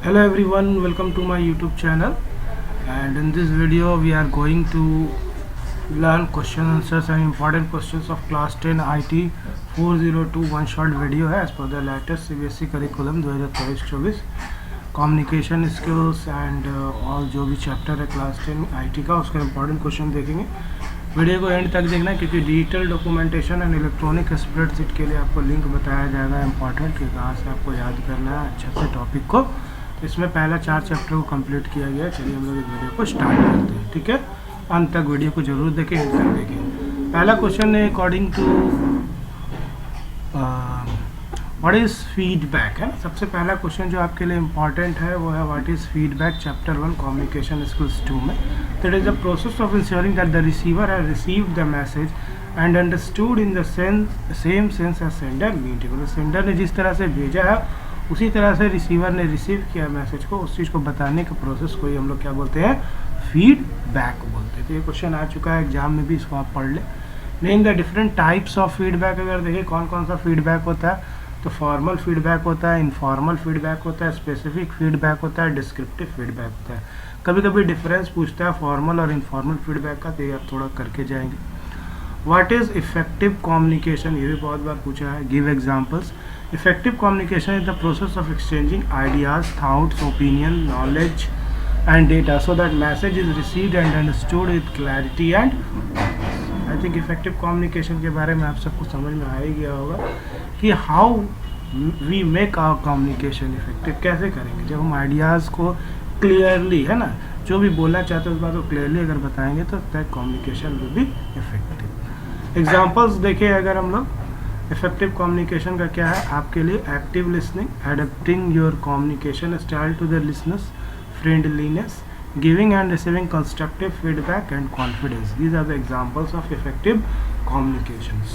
Hello everyone, welcome to my YouTube channel, and in this video we are going to learn question answers and important questions of class 10 IT 402 one short video है as per the latest CBSE curriculum 2023-24 communication skills and और जो भी chapter है class 10 IT का उसका important question देखेंगे। Video को and तक देखना क्योंकि digital documentation and electronic spreadsheet के लिए आपको लिंक बताया जाएगा इम्पॉर्टेंट कि कहाँ से आपको याद करना है अच्छे से टॉपिक को। इसमें पहला 4 चैप्टर को कंप्लीट किया गया है। चलिए हम लोग इस वीडियो को स्टार्ट करते हैं, ठीक है। अंत तक वीडियो को जरूर देखें, अंत तक देखें। पहला क्वेश्चन है according to what is feedback, है ना। सबसे पहला क्वेश्चन जो आपके लिए इम्पॉर्टेंट है वो है what is feedback, chapter 1 communication skills 2 में। That is the process of ensuring that the receiver has received the message and understood in the same sense as sender meant. मतलब सेंडर ने जिस तरह से भेजा है उसी तरह से रिसीवर ने रिसीव किया मैसेज को, उस चीज़ को बताने के प्रोसेस को ही हम लोग क्या बोलते हैं, फीडबैक बोलते हैं। तो ये क्वेश्चन आ चुका है एग्जाम में भी, इसको आप पढ़ लें। Name the different types of feedback. अगर देखिए कौन कौन सा फीडबैक होता है, तो फॉर्मल फीडबैक होता है, इनफॉर्मल फीडबैक होता है, स्पेसिफिक फीडबैक होता है, डिस्क्रिप्टिव फीडबैक होता है। कभी कभी डिफरेंस पूछता है फॉर्मल और इनफॉर्मल फीडबैक का, तो ये आप थोड़ा करके जाएंगे। व्हाट इज़ इफेक्टिव कम्युनिकेशन, ये भी बहुत बार पूछा है। Give examples. Effective communication is the process of exchanging ideas, thoughts, opinion, knowledge and data so that message is received and understood with clarity and I think effective communication के बारे में आप सबको समझ में आ ही गया होगा कि how we make our communication effective, कैसे करेंगे। जब हम आइडियाज़ को क्लियरली, है ना, जो भी बोलना चाहते हैं उस बात को क्लियरली अगर बताएंगे तो that communication will be effective. Examples देखिए अगर हम लोग, इफेक्टिव कम्युनिकेशन का क्या है आपके लिए, active listening, adapting your communication style to the listeners, friendliness, giving and receiving constructive feedback and confidence. These are the examples of effective communications.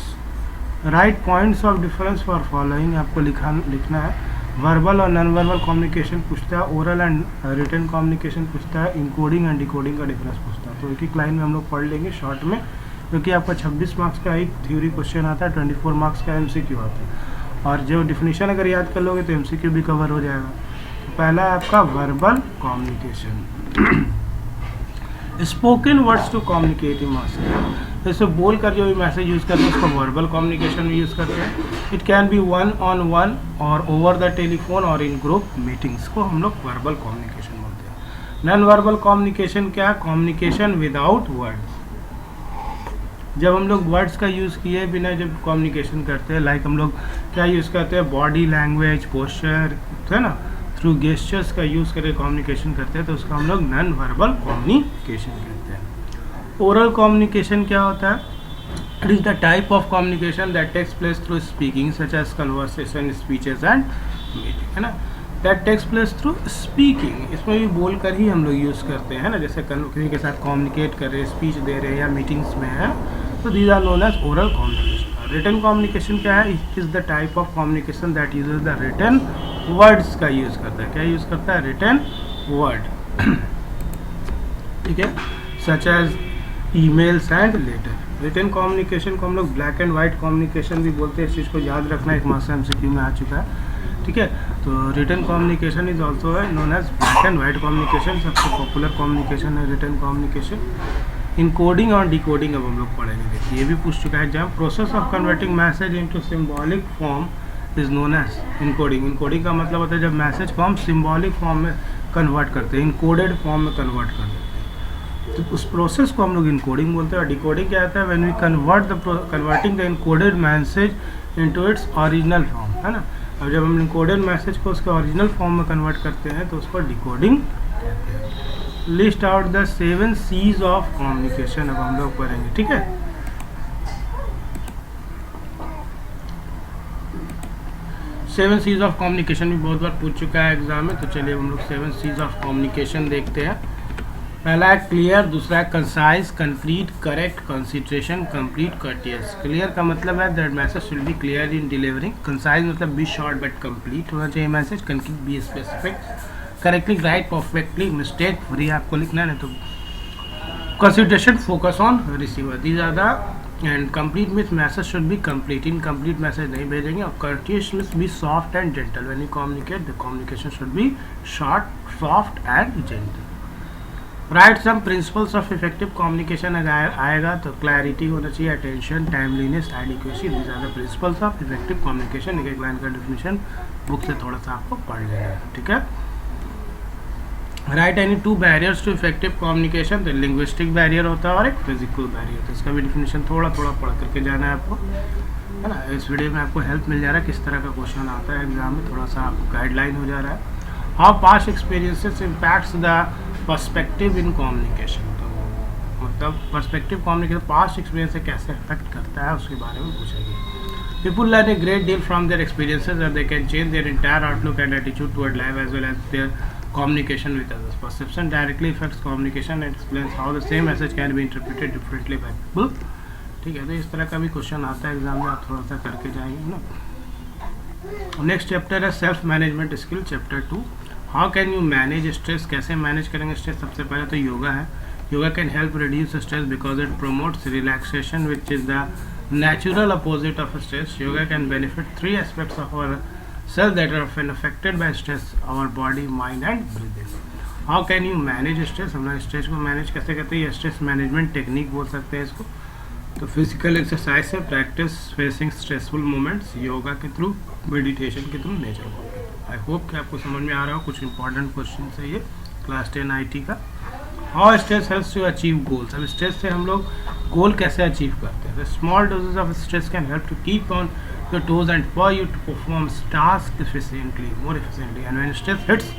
Right points of difference for following आपको लिखना है। Verbal और non verbal communication पूछता है, oral and written communication पूछता है, encoding and decoding का difference पूछता है। तो एक एक लाइन में हम लोग पढ़ लेंगे शॉर्ट में, क्योंकि आपका 26 मार्क्स का एक थ्योरी क्वेश्चन आता है, 24 मार्क्स का MCQ आता है, और जो डिफिनीशन अगर याद कर लोगे तो MCQ भी कवर हो जाएगा। तो पहला है आपका verbal communication. Spoken words to communicate message, जैसे बोल कर जो भी मैसेज यूज़ करते हैं उसको वर्बल कम्युनिकेशन में यूज़ करते हैं। इट कैन बी 1-on-1 और ओवर द टेलीफोन और इन ग्रुप मीटिंग्स को हम लोग वर्बल कम्युनिकेशन बोलते हैं। नॉन वर्बल कम्युनिकेशन क्या है, कम्युनिकेशन विदाउट वर्ड्स। जब हम लोग वर्ड्स का यूज़ किए बिना जब कम्युनिकेशन करते हैं, लाइक हम लोग क्या यूज़ करते हैं, बॉडी लैंग्वेज, पोस्चर, है ना, थ्रू गेस्चर्स का यूज़ करके कम्युनिकेशन करते हैं, तो उसको हम लोग नॉन वर्बल कम्युनिकेशन कहते हैं। ओरल कम्युनिकेशन क्या होता है, it is the type of communication that takes place through speaking such as conversation, speeches and meeting, है ना। That takes place through speaking, इसमें भी बोल कर ही हम लोग यूज़ करते हैं, है ना, जैसे किसी के साथ कम्युनिकेट कर रहे हैं, स्पीच दे रहे हैं या मीटिंग्स में है, तो these are known as oral communication. Written communication क्या है, it is the type of communication that uses the written words का यूज़ करता है। क्या यूज़ करता है, रिटन वर्ड, ठीक है, such as emails and letter. Written communication को हम लोग ब्लैक एंड वाइट कम्युनिकेशन भी बोलते हैं, इस चीज़ को याद रखना, एक मार्क्स MCQ में आ चुका है, ठीक है। तो रिटन कम्युनिकेशन इज ऑल्सो है known as black and white communication. सबसे पॉपुलर कम्युनिकेशन है रिटन कम्युनिकेशन। इनकोडिंग और डिकोडिंग अब हम लोग पढ़ेंगे, देखिए ये भी पूछ चुका है exam. Process of converting message into symbolic form is known as encoding. Encoding का मतलब होता है जब मैसेज को हम सिंबॉलिक फॉर्म में कन्वर्ट करते हैं, इनकोडेड फॉर्म में कन्वर्ट कर देते हैं, तो उस प्रोसेस को हम लोग इनकोडिंग बोलते हैं। और डिकोडिंग क्या होता है, when we converting the encoded message into its original form, है ना। अब जब हम इनकोडेड मैसेज को उसके ओरिजिनल फॉर्म में कन्वर्ट करते हैं तो उसको डिकोडिंग कहते हैं। List out the 7 C's of communication अब हम लोग पढ़ेंगे, ठीक है। सेवन C's ऑफ कम्युनिकेशन भी बहुत बार पूछ चुका है एग्जाम में, तो चलिए हम लोग 7 C's ऑफ कम्युनिकेशन देखते हैं। पहला है क्लियर, दूसरा है concise, concrete, correct, consideration, complete, courteous. Clear का मतलब है that message should be clear in delivering. Concise मतलब बी शॉर्ट बट कंप्लीट होना चाहिए message. Concrete be specific. Correctly right, perfectly, mistake free आपको लिखना है, तो consideration focus on receiver. These are the and complete means message should be complete, incomplete message नहीं भेजेंगे. और courteous means be soft and gentle. When you communicate the communication should be short, soft and gentle. Right some principles of effective communication आएगा तो clarity होना चाहिए, attention, timeliness, adequacy. These are the principles of effective communication. एक line का definition book से थोड़ा सा आपको पढ़ लेना है. ठीक है. Right any two barriers to effective communication. तो लिंग्विस्टिक बैरियर होता है और एक फिजिकल बैरियर. तो इसका भी डिफिनेशन थोड़ा थोड़ा पढ़ करके जाना है आपको, है ना. इस वीडियो में आपको हेल्प मिल जा रहा है किस तरह का क्वेश्चन आता है एग्जाम में, थोड़ा सा आपको गाइडलाइन हो जा रहा है. How past experiences impacts the perspective in communication. तो मतलब पर्सपेक्टिव कम्युनिकेशन पास्ट एक्सपीरियंस से कैसे अफेक्ट करता है उसके बारे में पूछेंगे. People learn a great deal from their experiences and they can change their entire outlook and attitude toward life as well as their communication with others. Perception directly affects communication and explains how the same message can be interpreted differently by people. ठीक है. तो इस तरह का भी question आता है exam में, आप थोड़ा सा करके जाएंगे ना. नेक्स्ट चैप्टर है self management skill, chapter 2. How can you manage stress. कैसे मैनेज करेंगे स्ट्रेस. सबसे पहले तो योगा है. Yoga can help reduce stress because it promotes relaxation which is the natural opposite of stress. Yoga can benefit 3 aspects of our cells that are often affected by stress, our body, mind and breathing. How can you manage stress. हम लोग stress को manage कैसे करते हैं, stress management technique बोल सकते हैं इसको. तो फिजिकल एक्सरसाइज से practice facing stressful moments, yoga के थ्रू, मेडिटेशन के थ्रू, नेचर को. आई होप कि आपको समझ में आ रहा हो. कुछ इंपॉर्टेंट क्वेश्चन है ये क्लास 10 IT का. How stress helps to achieve goals. अब स्ट्रेस से हम लोग गोल कैसे अचीव करते हैं. Small doses of stress can help to keep on your toes and for you to perform tasks more efficiently. And when stress hits,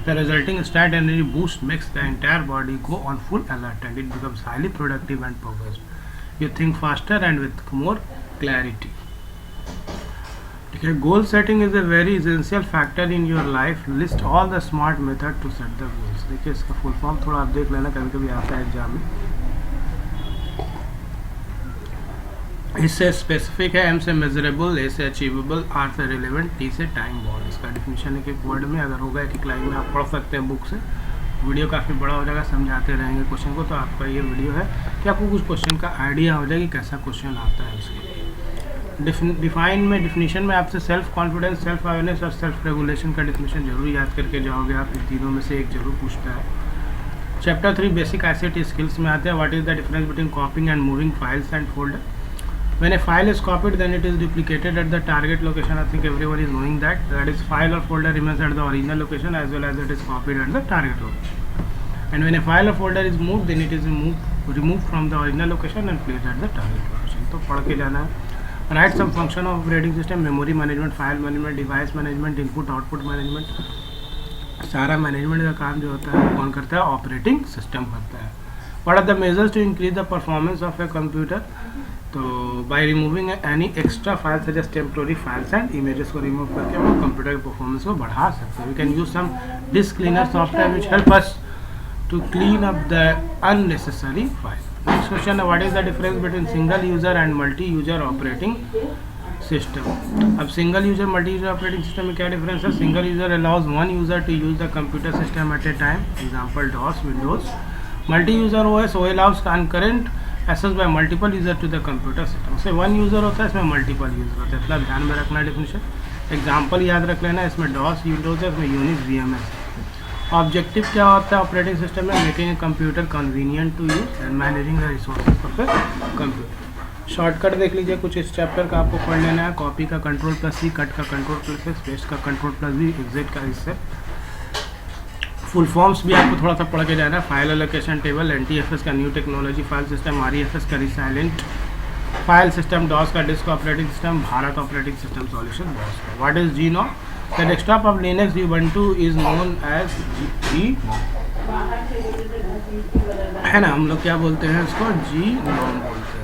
the resulting instant energy boost makes the entire body go on full alert and it becomes highly productive and focused. You think faster and with more clarity. Okay, goal setting is a very essential factor in your life. List all the smart method to set the goals. देखिए इसका full form थोड़ा आप देख लेना, कभी कभी आता है एग्जाम में. इससे स्पेसिफिक है, एम से मेजरेबल, ए से अचीवेबल, आर से रिलेवेंट, टी से टाइम बाउंड. इसका डिफिनेशन एक एक वर्ड में अगर होगा एक लाइन में आप पढ़ सकते हैं बुक से. वीडियो काफ़ी बड़ा हो जाएगा, समझाते रहेंगे क्वेश्चन को. तो आपका ये वीडियो है कि आपको कुछ क्वेश्चन का आइडिया हो जाएगी कैसा क्वेश्चन आता है उसके. डिफाइन में डिफिनीशन में आपसे सेल्फ कॉन्फिडेंस, सेल्फ अवेयरनेस और सेल्फ रेगुलेशन का डिफिनेशन जरूर याद करके जाओगे आप. इन तीनों में से एक जरूर पूछता है. चैप्टर 3 बेसिक ICT स्किल्स में आते हैं. What is the difference between कॉपिंग and moving files and folder. When a file is copied, then it is duplicated at the target location. I think everyone is knowing that. That is, file or folder remains at the original location as well as it is copied at the target location. And when a file or folder is moved, then it is removed from the original location and placed at the target location. तो पढ़ के जाना है. Write some function of operating system, memory management, file management, device management, input output management. सारा management का काम जो होता है कौन करता है, ऑपरेटिंग सिस्टम करता है. What are the measures to increase the performance of a computer? तो by removing any extra files such as temporary files and images को रिमूव करके हम कंप्यूटर की परफॉर्मेंस को बढ़ा सकते हैं. We can use some disk cleaner software which help us to clean up the unnecessary file. Next question है, what is the difference between single user and multi user operating system. अब single user multi user operating system में क्या difference है. Single user allows one user to use the computer system at a time, example DOS, Windows. Multi user OS allows concurrent access by multiple user to the computer system. से one user होता है, इसमें multiple user होता है. मतलब ध्यान में रखना डेफिनेशन. एग्जाम्पल याद रख लेना. इसमें डॉस विंडोज है, इसमें यूनिक्स VMS. ऑब्जेक्टिव क्या होता है ऑपरेटिंग सिस्टम में, making a computer convenient to use and managing the resources of the computer. Shortcut देख लीजिए कुछ इस चैप्टर का आपको पढ़ लेना है. कॉपी का Ctrl+C, कट का Ctrl+S, पेस्ट का Ctrl+V, एग्जिट का इससे. फुल फॉर्म्स भी आपको थोड़ा सा पढ़ के जाना है. फाइल एलोकेशन टेबल, NTFS का new technology file system, REFS का रिसाइलेंट फाइल सिस्टम, डॉस का disk operating system, Bharat operating system solution DOS का. What is GNOM. The desktop of Linux Ubuntu is known as GNOM. है ना, हम लोग क्या बोलते हैं इसको, GNOM बोलते हैं.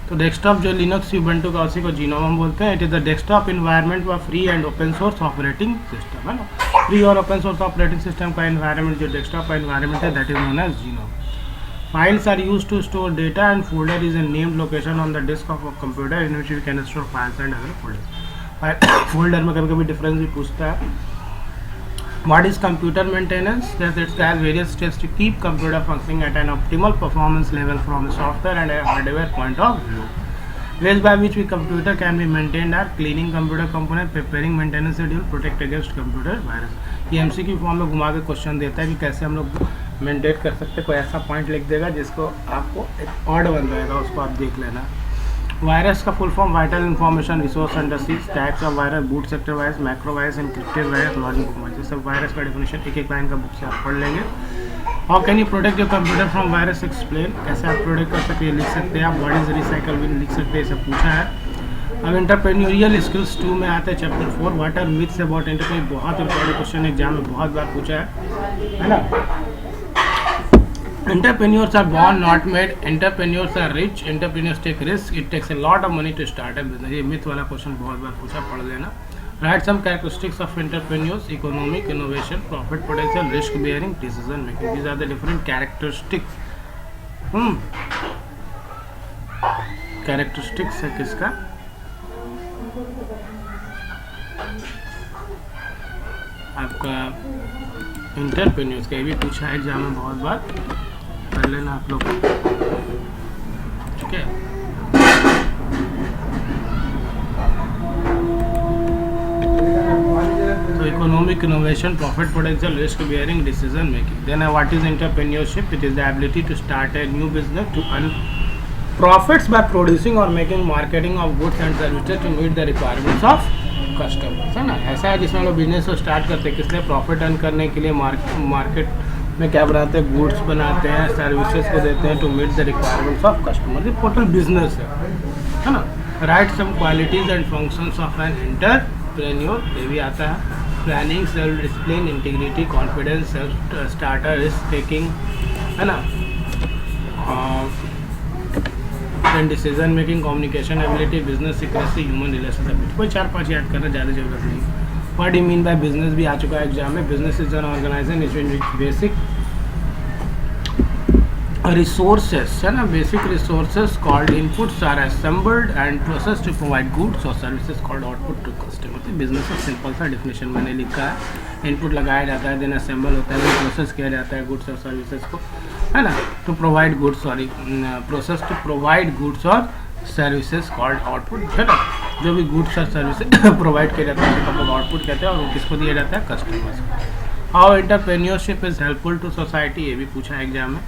तो डेस्कटॉप जो लिनक्स Ubuntu का उसी को GNOM हम बोलते हैं. It is the desktop environment for free and open source operating system, है ना. फ्री और ओपन सोर्स ऑपरेटिंग सिस्टम का इन्वायरमेंट जो डेस्कटॉप का इन्वायरमेंट है that is known as GNOM. Files are use to store data and folder is a named location on the disk of a computer in which we can store files and other folder. Folder में कभी कभी difference भी पूछता है. What is computer maintenance? That it has various steps to keep computer functioning at an optimal performance level from a software and a hardware point of view. Ways by which computer can be maintained are cleaning computer component, preparing maintenance schedule, protect against computer virus. ये MCQ form में घुमा के question देता है कि कैसे हम लोग मेंटेन कर सकते हैं. कोई ऐसा पॉइंट लिख देगा जिसको आपको एक ऑड बन जाएगा, उसको आप देख लेना. वायरस का full form vital information resource industries, types of virus, boot sector virus, macro virus, encrypted virus, logic virus. सब वायरस का डेफिनेशन एक एक लाइन का बुक से आप पढ़ लेंगे. How can you protect your computer from virus, explain. कैसे आप प्रोटेक्ट कर सकते हैं लिख सकते हैं आप. व्हाट इज रिसाइकल बिन लिख सकते हैं, सब पूछा है. अब एंटरप्रेन्योरियल स्किल्स 2 में आता है chapter 4 what are myths about entrepreneur. बहुत इंपॉर्टेंट क्वेश्चन एग्जाम में बहुत बार पूछा है ना. Entrepreneurs are born, not made. Entrepreneurs are rich. Entrepreneurs take risk. It takes a lot of money to start a business. ये myth वाला question बहुत बार पूछा, पढ़ लेना. Write some characteristics of entrepreneurs: economic, innovation, profit potential, risk bearing, decision making. These are the different characteristics. Characteristics है किसका? आपका entrepreneurs का. ये भी पूछा है एग्जाम में बहुत बार, कर लेना आप लोग. ठीक है. तो economic, innovation, profit potential, risk bearing, decision making. Then what is entrepreneurship? It is the ability to start a new business to earn profits by producing और making marketing of goods and services to meet the requirements of customers. है ना. ऐसा है जिसमें लोग business को start करते हैं किस लिए? प्रॉफिट अर्न करने के लिए. मार्केट में क्या बनाते हैं? गुड्स बनाते हैं, सर्विसेज को देते हैं to meet the requirements of customer. ये टोटल बिजनेस है ना. Right some qualities and functions of an entrepreneur. ये भी आता है. Planning, self discipline, integrity, confidence, self starter, risk taking, है ना. Then decision making, communication ability, business secrecy, human relationship. कोई 4-5 याद करना ज़्यादा जरूरत नहीं. What do you mean by business भी आ चुका है एग्जाम में. Business is an organisation basic resources, है ना. Basic resources called inputs are assembled and process to provide goods और services called output to customer. तो बिजनेस का सिंपल सा डिफिनेशन मैंने लिखा है. इनपुट लगाया जाता है, देन असेंबल होता है, देन प्रोसेस किया जाता है गुड्स और सर्विसेज को, है ना. To provide goods, sorry, process to provide goods और सर्विसेज कॉल्ड आउटपुट, है ना. जो भी गुड्स और सर्विसेज प्रोवाइड किया जाता है उसको आउटपुट कहते हैं और वो किसको दिया जाता है? कस्टमर्स को. How entrepreneurship is helpful to society. ये भी पूछा है एग्जाम में.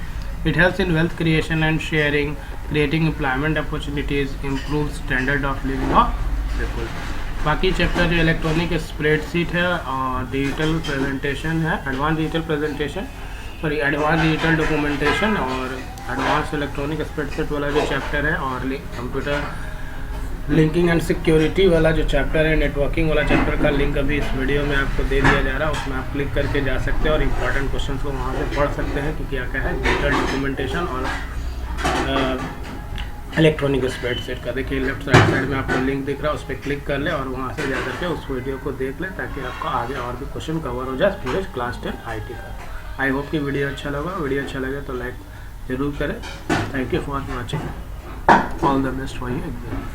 It helps in wealth creation and sharing, creating employment opportunities, improves standard of living of people. बाकी चैप्टर जो इलेक्ट्रॉनिक स्प्रेडशीट है और डिजिटल प्रेजेंटेशन है, advance digital presentation, sorry advance digital documentation और एडवांस इलेक्ट्रॉनिक स्प्रेडशीट वाला जो chapter है और कंप्यूटर लिंकिंग एंड सिक्योरिटी वाला जो चैप्टर है, नेटवर्किंग वाला चैप्टर का लिंक अभी इस वीडियो में आपको दे दिया जा रहा है. उसमें आप क्लिक करके जा सकते हैं और इंपॉर्टेंट क्वेश्चन को वहाँ से पढ़ सकते हैं कि क्या क्या है डिजिटल डॉक्यूमेंटेशन और इलेक्ट्रॉनिक स्प्रेडशीट का. देखिए लेफ्ट साइड में आपको लिंक दिख रहा है, उस पर क्लिक कर ले और वहाँ से जा करके उस वीडियो को देख ले ताकि आपका आगे और भी क्वेश्चन कवर हो जाए पूरे क्लास 10 IT का. आई होप कि वीडियो अच्छा लगा. वीडियो अच्छा लगे तो लाइक ज़रूर करें. Thank you for watching. All the best for you exam.